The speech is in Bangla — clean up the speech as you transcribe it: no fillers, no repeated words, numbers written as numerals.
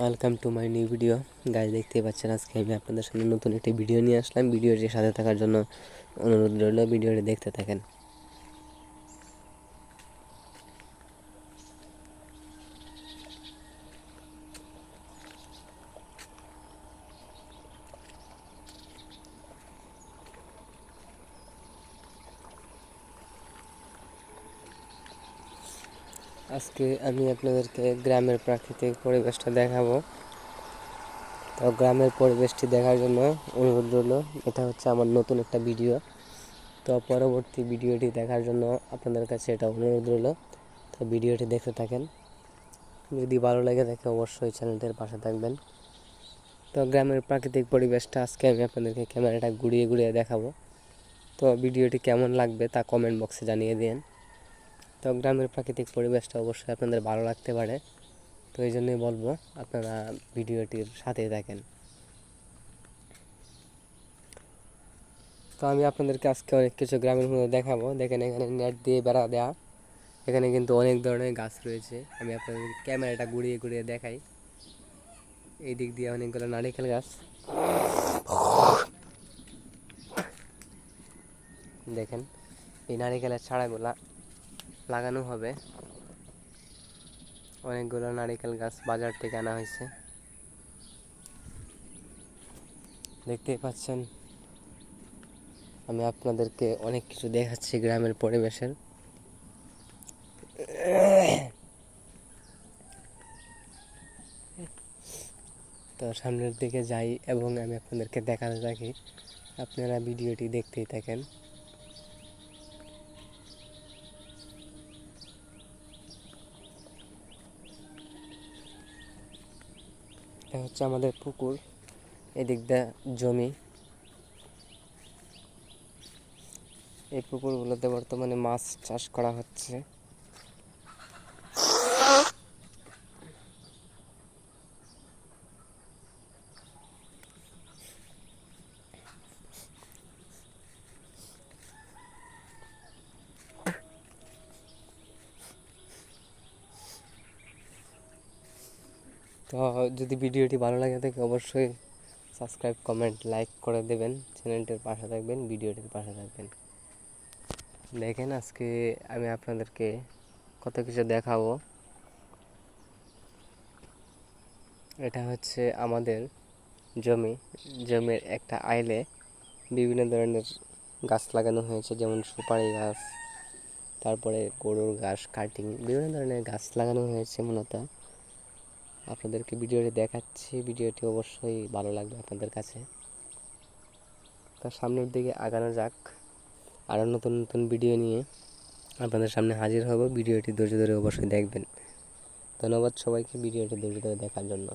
Welcome to my new video. Guys, দেখতেই পাচ্ছেন আজকে আমি আপনাদের সামনে নতুন একটি ভিডিও নিয়ে আসলাম। ভিডিওটির সাথে থাকার জন্য অনুরোধ রইল, ভিডিওটি দেখতে থাকেন। আজকে আমি আপনাদেরকে গ্রামের প্রাকৃতিক পরিবেশটা দেখাবো। তো গ্রামের পরিবেশটি দেখার জন্য অনুরোধ রইল। এটা হচ্ছে আমার নতুন একটা ভিডিও। তো পরবর্তী ভিডিওটি দেখার জন্য আপনাদের কাছে এটা অনুরোধ রইল। তো ভিডিওটি দেখতে থাকেন। যদি ভালো লাগে থাকে অবশ্যই চ্যানেলটির পাশে থাকবেন। তো গ্রামের প্রাকৃতিক পরিবেশটা আজকে আমি আপনাদেরকে ক্যামেরাটা ঘুরিয়ে ঘুরিয়ে দেখাবো। তো ভিডিওটি কেমন লাগবে তা কমেন্ট বক্সে জানিয়ে দিন। তো গ্রামের প্রাকৃতিক পরিবেশটা অবশ্যই আপনাদের ভালো লাগতে পারে। তো এই জন্যই বলবো আপনারা ভিডিওটির সাথেই থাকেন। তো আমি আপনাদেরকে আজকে অনেক কিছু গ্রামের মধ্যে দেখাবো। দেখেন, এখানে নেট দিয়ে বেড়া দেওয়া। এখানে কিন্তু অনেক ধরনের গাছ রয়েছে। আমি আপনাদের ক্যামেরাটা ঘুরিয়ে ঘুরিয়ে দেখাই। এই দিক দিয়ে অনেকগুলো নারিকেল গাছ দেখেন। এই নারিকেলের ছাড়াগুলা লাগানো হবে। অনেকগুলো নারিকেল গাছ বাজার থেকে আনা হয়েছে, দেখতেই পাচ্ছেন। আমি আপনাদেরকে অনেক কিছু দেখাচ্ছি গ্রামের পরিবেশের। তো সামনের দিকে যাই এবং আমি আপনাদেরকে দেখাতে থাকি। আপনারা ভিডিওটি দেখতেই থাকেন। এটা হচ্ছে আমাদের পুকুর, এদিক দিয়ে জমি। এই পুকুরগুলোতে বর্তমানে মাছ চাষ করা হচ্ছে। তো যদি ভিডিওটি ভালো লাগে থাকে অবশ্যই সাবস্ক্রাইব, কমেন্ট, লাইক করে দেবেন। চ্যানেলটির পাশে থাকবেন, ভিডিওটির পাশে থাকবেন। দেখেন, আজকে আমি আপনাদেরকে কত কিছু দেখাবো। এটা হচ্ছে আমাদের জমির একটা আইলে বিভিন্ন ধরনের গাছ লাগানো হয়েছে, যেমন সুপারি গাছ, তারপরে গরুর ঘাস কাটিং, বিভিন্ন ধরনের গাছ লাগানো হয়েছে। মূলত আপনাদেরকে ভিডিওটি দেখাচ্ছি। ভিডিওটি অবশ্যই ভালো লাগবে আপনাদের কাছে। তার সামনের দিকে আগানো যাক। আরও নতুন নতুন ভিডিও নিয়ে আপনাদের সামনে হাজির হব। ভিডিওটি ধৈর্য ধরে অবশ্যই দেখবেন। ধন্যবাদ সবাইকে ভিডিওটি ধৈর্য ধরে দেখার জন্য।